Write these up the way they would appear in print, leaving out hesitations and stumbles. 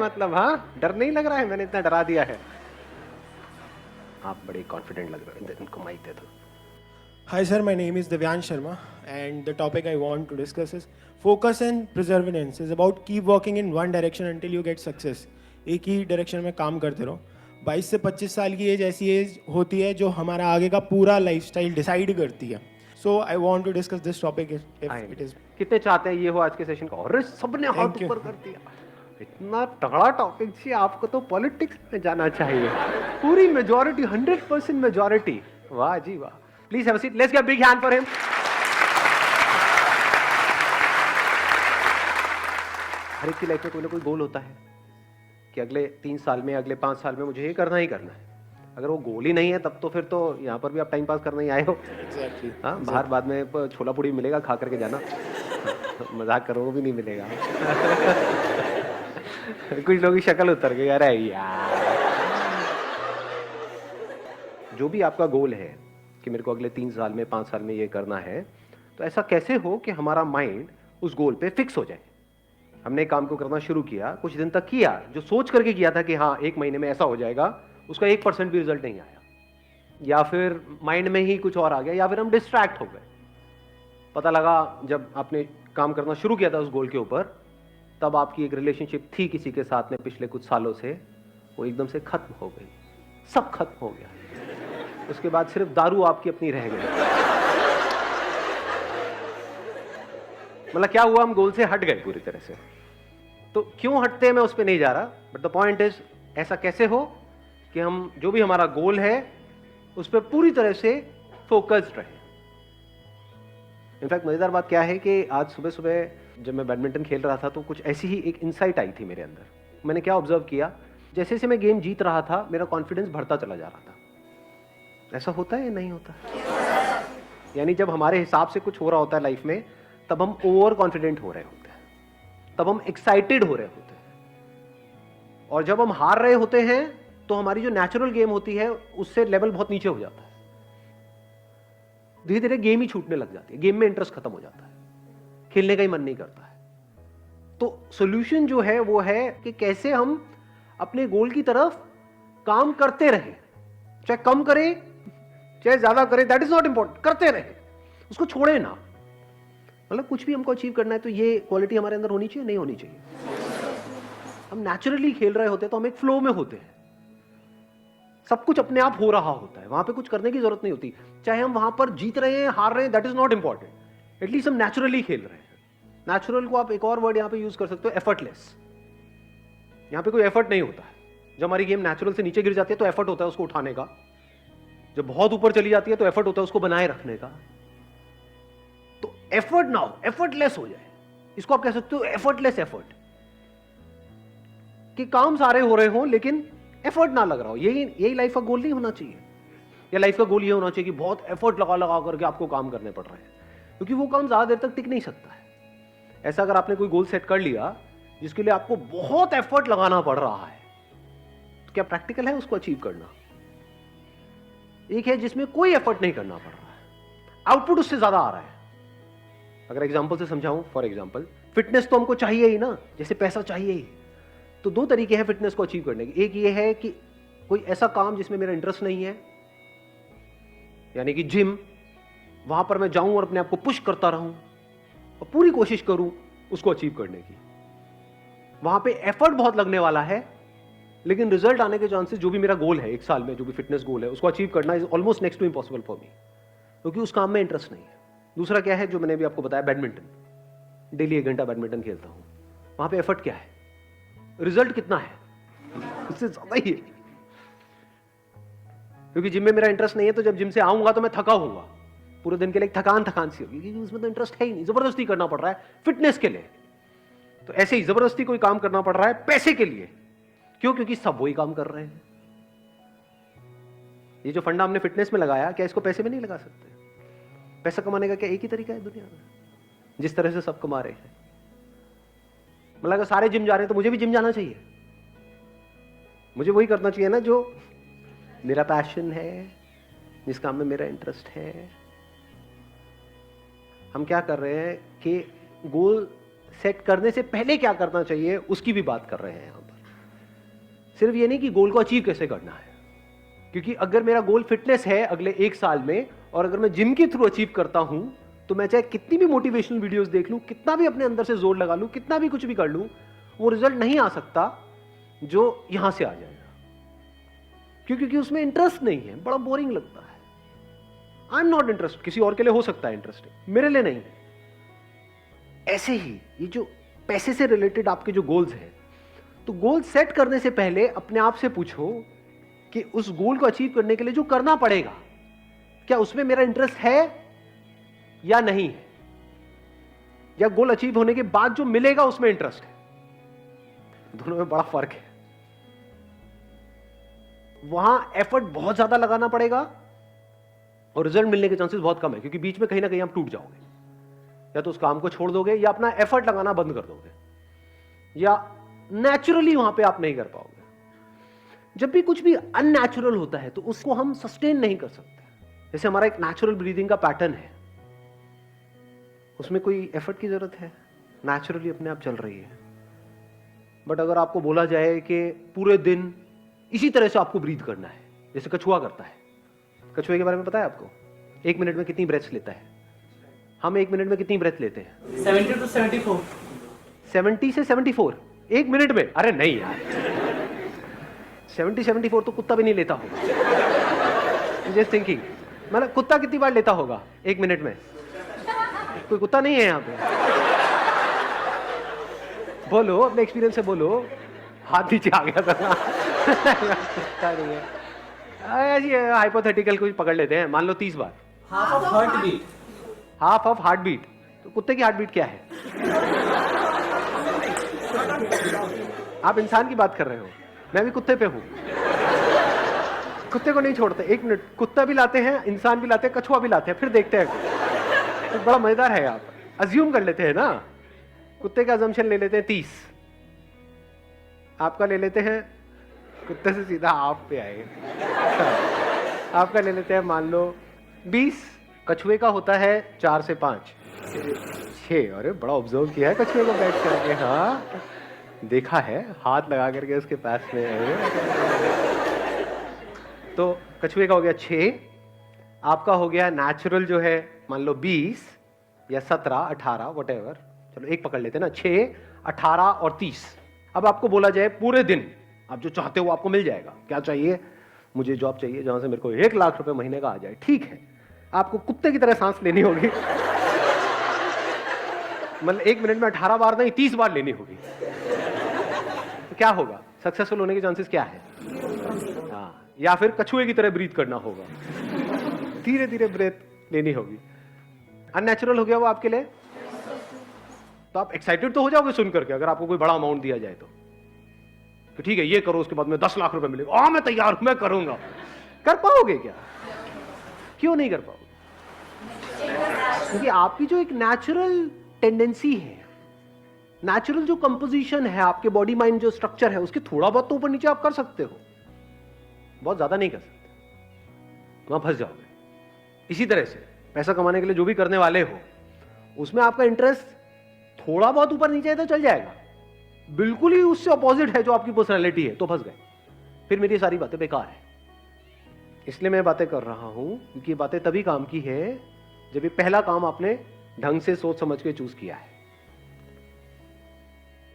मतलब, हाँ डर नहीं लग रहा है, मैंने इतना डरा दिया है। आप बड़े कॉन्फिडेंट लग रहे हैं, इनको माइक दे दो। Hi sir, my name is Devyan Sharma and the topic I want to discuss is focus and perseverance is about keep working in one direction until you get success. एक ही direction में काम करते रहो। 22 से 25 साल की as ऐसी as होती है जो हमारा आगे का पूरा लाइफस्टाइल डिसाइड करती है। So I want to discuss this topic if it is. कितने चाहते हैं ये हो आज के सेशन का? और सबने हाथ ऊपर कर दिया। इतना तगड़ा टॉपिक जी, आपको तो पॉलिटिक्स में जाना चाहिए। पूरी मेजॉरिटी, 100% मेजॉरिटी, वाह जी वाह। Please have a seat, let's give a big hand for him. हर एक की लाइफ में कोई ना कोई गोल होता है कि अगले 3 साल में, अगले 5 साल में मुझे ये करना ही करना है। अगर वो गोल ही नहीं है तब तो फिर तो यहाँ पर भी आप टाइम पास करने ही आए हो। एग्जैक्टली। हाँ, बाहर बाद में छोला पूड़ी मिलेगा, खा करके जाना। मजाक करो, वो भी नहीं मिलेगा। कुछ लोगों की शक्ल उतर गई, अरे यार। जो भी आपका गोल है कि मेरे को अगले 3 साल में, 5 साल में ये करना है, तो ऐसा कैसे हो कि हमारा माइंड उस गोल पे फिक्स हो जाए। हमने काम को करना शुरू किया, कुछ दिन तक किया, जो सोच करके किया था कि हाँ 1 महीने में ऐसा हो जाएगा, उसका 1% भी रिजल्ट नहीं आया, या फिर माइंड में ही कुछ और आ गया, या फिर हम डिस्ट्रैक्ट हो गए। पता लगा जब आपने काम करना शुरू किया था उस गोल के ऊपर, तब आपकी एक रिलेशनशिप थी किसी के साथ में पिछले कुछ सालों से, वो एकदम से खत्म हो गई, सब खत्म हो गया। उसके बाद सिर्फ दारू आपकी अपनी रह गई। मतलब क्या हुआ, हम गोल से हट गए पूरी तरह से। तो क्यों हटते हैं मैं उस पर नहीं जा रहा, बट द पॉइंट इज ऐसा कैसे हो कि हम जो भी हमारा गोल है उस पर पूरी तरह से फोकस्ड रहे। इनफैक्ट मजेदार बात क्या है कि आज सुबह सुबह जब मैं बैडमिंटन खेल रहा था तो कुछ ऐसी ही एक इंसाइट आई थी मेरे अंदर। मैंने क्या ऑब्जर्व किया, जैसे जैसे मैं गेम जीत रहा था मेरा कॉन्फिडेंस बढ़ता चला जा रहा था। ऐसा होता है या नहीं होता? यानी जब हमारे हिसाब से कुछ हो रहा होता है लाइफ में, तब हम ओवर कॉन्फिडेंट हो रहे होते हैं, तब हम एक्साइटेड हो रहे होते हैं। और जब हम हार रहे होते हैं तो हमारी जो नेचुरल गेम होती है उससे लेवल बहुत नीचे हो जाता है। धीरे धीरे गेम ही छूटने लग जाती है, गेम में इंटरेस्ट खत्म हो जाता है, खेलने का ही मन नहीं करता है। तो सॉल्यूशन जो है वो है कि कैसे हम अपने गोल की तरफ काम करते रहे, चाहे कम करें चाहे ज्यादा करें, दैट इज नॉट इंपॉर्टेंट, करते रहे, उसको छोड़े ना। मतलब कुछ भी हमको अचीव करना है तो ये क्वालिटी हमारे अंदर होनी चाहिए, नहीं होनी चाहिए? हम नेचुरली खेल रहे होते हैं तो हम एक फ्लो में होते हैं, सब कुछ अपने आप हो रहा होता है, वहां पे कुछ करने की जरूरत नहीं होती। चाहे हम वहां पर जीत रहे हैं, हार रहे हैं, that is not important, at least हम नेचुरली खेल रहे हैं। नेचुरल को आप एक और वर्ड यहां पे यूज कर सकते हो, एफर्टलेस। यहां पे कोई एफर्ट नहीं होता है। जब हमारी गेम नेचुरल से नीचे गिर जाती है तो एफर्ट होता है उसको उठाने का, जब बहुत ऊपर चली जाती है तो एफर्ट होता है उसको बनाए रखने का। तो एफर्ट ना हो, एफर्टलेस हो जाए, इसको आप कह सकते हो एफर्टलेस एफर्ट, कि काम सारे हो रहे हो लेकिन एफर्ट ना लग रहा हो। यही लाइफ का गोल नहीं होना चाहिए। या लाइफ का गोल ये होना चाहिए कि बहुत एफर्ट लगा लगा करके आपको काम करने पड़ रहे हैं, क्योंकि वो काम ज्यादा देर तक टिक नहीं सकता है। ऐसा अगर आपने कोई गोल सेट कर लिया जिसके लिए आपको बहुत एफर्ट लगाना पड़ रहा है, तो क्या प्रैक्टिकल है उसको अचीव करना? एक है जिसमें कोई एफर्ट नहीं करना पड़ रहा है, आउटपुट उससे ज्यादा आ रहा है। अगर एग्जांपल से समझाऊं, फॉर एग्जांपल फिटनेस तो हमको चाहिए ही ना, जैसे पैसा चाहिए ही। तो 2 तरीके हैं फिटनेस को अचीव करने के। एक ये है कि कोई ऐसा काम जिसमें मेरा इंटरेस्ट नहीं है, यानी कि जिम, वहां पर मैं जाऊं और अपने आप को पुश करता रहूं और पूरी कोशिश करूं उसको अचीव करने की। वहां पे एफर्ट बहुत लगने वाला है, लेकिन रिजल्ट आने के चांसेस, जो भी मेरा गोल है 1 साल में, जो भी फिटनेस गोल है उसको अचीव करना is almost next to impossible for me, क्योंकि उस काम में इंटरेस्ट नहीं है। दूसरा क्या है, जो मैंने भी आपको बताया, बैडमिंटन। डेली 1 घंटा बैडमिंटन खेलता हूं, वहां पे एफर्ट क्या है, रिजल्ट कितना है, उससे ज्यादा ही है। क्योंकि जिम में मेरा इंटरेस्ट नहीं है, तो जब जिम से आऊंगा तो मैं थका होऊंगा, पूरे दिन के लिए थकान सी होगी, क्योंकि उसमें तो इंटरेस्ट है ही नहीं, जबरदस्ती करना पड़ रहा है फिटनेस के लिए। तो ऐसे ही जबरदस्ती कोई काम करना पड़ रहा है पैसे के लिए। क्यों? क्योंकि सब वही काम कर रहे हैं। ये जो फंडा हमने फिटनेस में लगाया, क्या इसको पैसे में नहीं लगा सकते? पैसा कमाने का क्या एक ही तरीका है दुनिया में, जिस तरह से सब कमा रहे हैं? मतलब अगर सारे जिम जा रहे हैं तो मुझे भी जिम जाना चाहिए, मुझे वही करना चाहिए ना जो मेरा पैशन है, जिस काम में मेरा इंटरेस्ट है। हम क्या कर रहे हैं कि गोल सेट करने से पहले क्या करना चाहिए उसकी भी बात कर रहे हैं यहां पर। सिर्फ ये नहीं कि गोल को अचीव कैसे करना है, क्योंकि अगर मेरा गोल फिटनेस है अगले 1 साल में, और अगर मैं जिम के थ्रू अचीव करता हूं, तो मैं चाहे कितनी भी मोटिवेशनल वीडियोस देख लूं, कितना भी अपने अंदर से जोर लगा लूं, कितना भी कुछ भी कर लूं, वो रिजल्ट नहीं आ सकता जो यहां से आ जाएगा। क्योंकि उसमें इंटरेस्ट नहीं है, बड़ा बोरिंग लगता है। I am not interested. किसी और के लिए हो सकता है इंटरेस्टिंग, मेरे लिए नहीं है। ऐसे ही ये जो पैसे से रिलेटेड आपके जो गोल्स हैं, तो गोल सेट करने से पहले अपने आप से पूछो कि उस गोल को अचीव करने के लिए जो करना पड़ेगा, क्या उसमें मेरा इंटरेस्ट है या नहीं है, या गोल अचीव होने के बाद जो मिलेगा उसमें इंटरेस्ट है। दोनों में बड़ा फर्क है। वहां एफर्ट बहुत ज्यादा लगाना पड़ेगा और रिजल्ट मिलने के चांसेस बहुत कम है, क्योंकि बीच में कहीं ना कहीं आप टूट जाओगे, या तो उस काम को छोड़ दोगे या अपना एफर्ट लगाना बंद कर दोगे, या नेचुरली वहां पे आप नहीं कर पाओगे। जब भी कुछ भी अननेचुरल होता है तो उसको हम सस्टेन नहीं कर सकते। जैसे हमारा एक नेचुरल ब्रीदिंग का पैटर्न है, उसमें कोई एफर्ट की जरूरत है, नेचुरली अपने आप चल रही है। बट अगर आपको बोला जाए कि पूरे दिन इसी तरह से आपको ब्रीथ करना है, जैसे कछुआ करता है। कछुए के बारे में पता है आपको? 1 मिनट में कितनी ब्रेथ्स लेता है? हम 1 मिनट में कितनी ब्रेथ लेते हैं? 70 to 74। 70 से 74 1 मिनट में? अरे नहीं यार, 70-74 तो कुत्ता भी नहीं लेता होगा। जस्ट थिंकिंग, मतलब कुत्ता कितनी बार लेता होगा 1 मिनट में? कोई कुत्ता नहीं है यहाँ पे? बोलो, अपने एक्सपीरियंस से बोलो। हाथ नीचे आ गया था। कुत्ता नहीं है, ऐसी हाइपोथेटिकल कुछ पकड़ लेते हैं। मान लो 30 बार। Half of heart beat. Half of heart beat. तो कुत्ते की हार्ट बीट क्या है? आप इंसान की बात कर रहे हो, मैं भी कुत्ते पे हूं। कुत्ते को नहीं छोड़ते 1 मिनट। कुत्ता भी लाते हैं, इंसान भी लाते हैं, कछुआ भी लाते हैं, फिर देखते हैं। तो बड़ा मजेदार है। आप अज्यूम कर लेते हैं ना, कुत्ते का अजम्पशन ले लेते हैं 30, आपका ले लेते हैं, कुत्ते से सीधा आप पे आएगा। आपका ले लेते हैं मान लो 20, कछुए का होता है 4 से 5, 6। अरे बड़ा ऑब्जर्व किया है कछुए को बैठ करके। हाँ, देखा है, हाथ लगा करके उसके पास में। तो कछुए का हो गया 6, आपका हो गया नेचुरल जो है मान लो 20 या 17, 18 व्हाटएवर। चलो एक पकड़ लेते हैं ना, 6, 18 और 30। अब आपको बोला जाए पूरे दिन आप जो चाहते हो आपको मिल जाएगा। क्या चाहिए? मुझे जॉब चाहिए जहां से मेरे को 1 लाख रुपए महीने का आ जाए। ठीक है, आपको कुत्ते की तरह सांस लेनी होगी। मतलब 1 मिनट में 18 बार नहीं, 30 बार लेनी होगी। तो क्या होगा? सक्सेसफुल होने के चांसेस क्या है? हाँ, या फिर कछुए की तरह ब्रीथ करना होगा, धीरे धीरे ब्रेथ लेनी होगी। अननेचुरल हो गया वो आपके लिए। तो आप एक्साइटेड तो हो जाओगे सुन करके, अगर आपको कोई बड़ा अमाउंट दिया जाए तो ठीक है ये करो, उसके बाद में 10 लाख रुपए मिलेगा। हाँ मैं तैयार हूं, मैं करूंगा। कर पाओगे क्या? क्यों नहीं कर पाओगे? क्योंकि आपकी जो एक नेचुरल टेंडेंसी है, नेचुरल जो कंपोजिशन है, आपके बॉडी माइंड जो स्ट्रक्चर है, उसके थोड़ा बहुत तो ऊपर नीचे आप कर सकते हो, बहुत ज्यादा नहीं कर सकते, वहां फंस जाओगे। इसी तरह से पैसा कमाने के लिए जो भी करने वाले हो, उसमें आपका इंटरेस्ट थोड़ा बहुत ऊपर नीचे है तो चल जाएगा। बिल्कुल ही उससे अपोजिट है जो आपकी पर्सनैलिटी है, तो फंस गए। फिर मेरी सारी बातें बेकार है। इसलिए मैं बातें कर रहा हूं क्योंकि ये बातें तभी काम की है जब ये पहला काम आपने ढंग से सोच समझ के चूज किया है।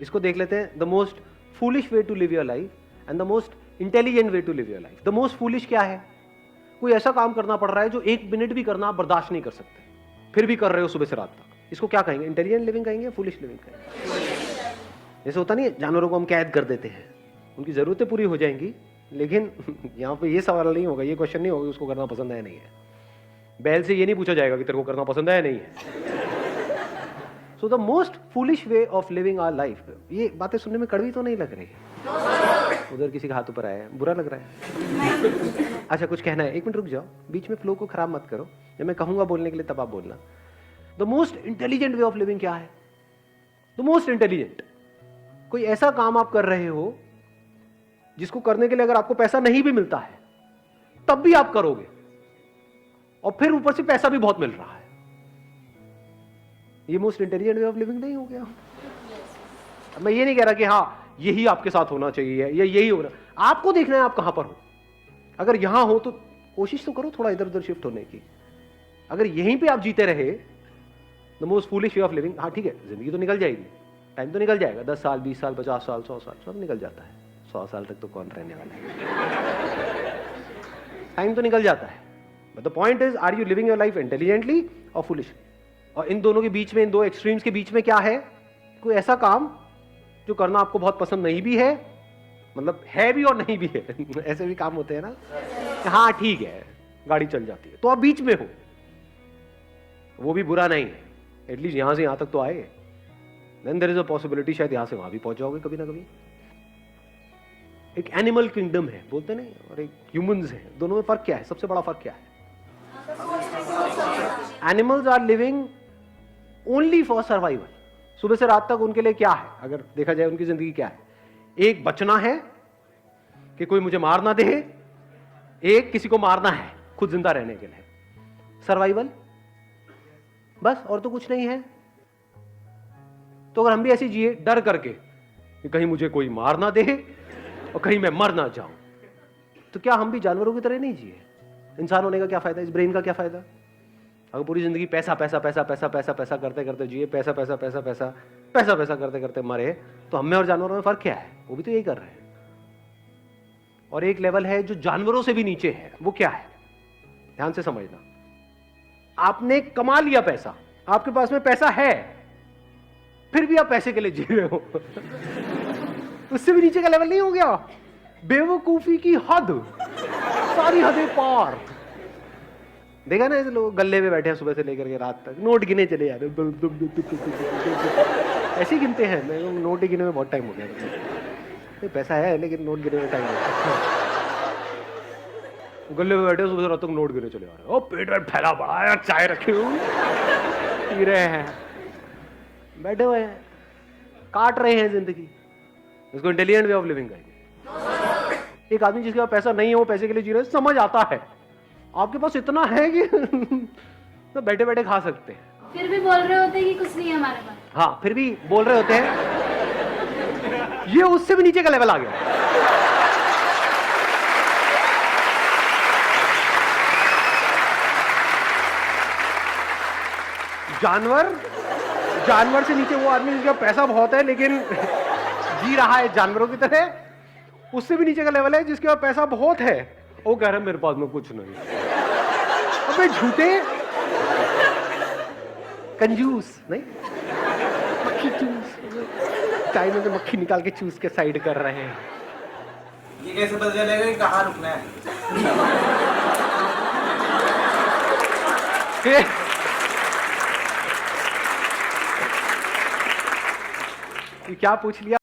इसको देख लेते हैं, the most foolish way to live your life and the most intelligent way to live your life. The most foolish क्या है? कोई ऐसा काम करना पड़ रहा है जो 1 मिनट भी करना आप बर्दाश्त नहीं कर सकते, फिर भी कर रहे हो सुबह से रात तक। इसको क्या कहेंगे? इंटेलिजेंट लिविंग कहेंगे, फूलिश लिविंग कहेंगे? जैसे होता नहीं है, जानवरों को हम कैद कर देते हैं, उनकी जरूरतें पूरी हो जाएंगी, लेकिन यहाँ पे ये सवाल नहीं होगा, ये क्वेश्चन नहीं होगा उसको करना पसंद है नहीं है। बैल से ये नहीं पूछा जाएगा कि तेरे को करना पसंद है नहीं है। So the most foolish way of living our life. ये बातें सुनने में कड़वी तो नहीं लग रही है? उधर किसी का हाथ ऊपर आया है, बुरा लग रहा है? अच्छा कुछ कहना है? 1 मिनट रुक जाओ, बीच में फ्लो को खराब मत करो। जब मैं कहूंगा बोलने के लिए तब आप बोलना। The most intelligent way of living क्या है? द मोस्ट इंटेलिजेंट, कोई ऐसा काम आप कर रहे हो जिसको करने के लिए अगर आपको पैसा नहीं भी मिलता है तब भी आप करोगे, और फिर ऊपर से पैसा भी बहुत मिल रहा है। ये most intelligent way of living नहीं हो गया? मैं ये नहीं कह रहा कि हाँ यही आपके साथ होना चाहिए या यही होना, आपको देखना है आप कहां पर हो। अगर यहां हो तो कोशिश तो करो थोड़ा इधर उधर शिफ्ट होने की। अगर यहीं पे आप जीते रहे, the most foolish way of living, हाँ ठीक है, जिंदगी तो निकल जाएगी, टाइम तो निकल जाएगा, 10 साल 20 साल 50 साल 100 साल सब निकल जाता है। 100 साल तक तो कौन रहने वाला है, टाइम तो निकल जाता है। But the point is, are you living your life intelligently और फुलिशली? और इन दोनों के बीच में, इन दो एक्सट्रीम्स के बीच में क्या है? कोई ऐसा काम जो करना आपको बहुत पसंद नहीं भी है, मतलब है भी और नहीं भी है ऐसे भी काम होते हैं ना, हाँ ठीक है गाड़ी चल जाती है, तो आप बीच में हो, वो भी बुरा नहीं है, एटलीस्ट यहां से यहां तक तो आए। Then there is a possibility शायद यहां से वहां भी पहुंच जाओगे कभी ना कभी। एक एनिमल किंगडम है बोलते नहीं, और एक ह्यूमंस है, दोनों में फर्क क्या है? सबसे बड़ा फर्क क्या है? Animals are living only for survival. सुबह से रात तक उनके लिए क्या है, अगर देखा जाए उनकी जिंदगी क्या है? एक बचना है कि कोई मुझे मार ना दे, एक किसी को मारना है खुद जिंदा रहने के लिए, सर्वाइवल बस, और तो कुछ नहीं है। तो अगर हम भी ऐसे जिए डर करके कि कहीं मुझे कोई मार ना दे और कहीं मैं मर ना जाऊं, तो क्या हम भी जानवरों की तरह नहीं जिए? इंसान होने का क्या फायदा, इस ब्रेन का क्या फायदा? अगर पूरी जिंदगी पैसा पैसा पैसा पैसा पैसा पैसा करते करते जिए, पैसा पैसा पैसा पैसा पैसा पैसा करते करते मरे, तो हमें और जानवरों में फर्क क्या है? वो भी तो यही कर रहे हैं। और एक लेवल है जो जानवरों से भी नीचे है, वो क्या है? ध्यान से समझना। आपने कमा लिया पैसा, आपके पास में पैसा है, फिर भी आप पैसे के लिए जी रहे हो उससे भी नीचे का लेवल नहीं हो गया? बेवकूफी की हद, सारी हदें पार। देखा ना, ऐसे लोग गल्ले में बैठे हैं सुबह से लेकर के रात तक, नोट गिने चले जा रहे, ऐसे ही गिनते हैं। मैं नोट ही गिने में बहुत टाइम हो गया, पैसा है लेकिन नोट गिने में टाइम हो गया। गले में बैठे सुबह से रात तक नोट गिने चले आ रहे हैं, ओ पेट वेट फैला पड़ा है, चाय रखी हुई पी रहे हैं, बैठे हुए हैं, काट रहे हैं जिंदगी। इसको इंटेलिजेंट वे ऑफ लिविंग कहेंगे। एक आदमी जिसके पास पैसा नहीं है, वो पैसे के लिए जी रहे हैं, समझ आता है। आपके पास इतना है कि तो बैठे बैठे खा सकते हैं, फिर भी बोल रहे होते हैं कि कुछ नहीं है हमारे पास। हाँ फिर भी बोल रहे होते हैं, ये उससे भी नीचे का लेवल आ गया। जानवर से नीचे वो आदमी जिसका पैसा बहुत है लेकिन जी रहा है जानवरों की तरह, उससे भी नीचे का लेवल है जिसके पास पैसा बहुत है, वो कह रहा है मेरे पास में कुछ नहीं। अबे झूठे कंजूस नहीं, मक्खी चूस, चाय में से मक्खी निकाल के चूस के साइड कर रहे हैं। ये कैसे पता चलेगा कि कहाँ रुकना है? क्या पूछ लिया?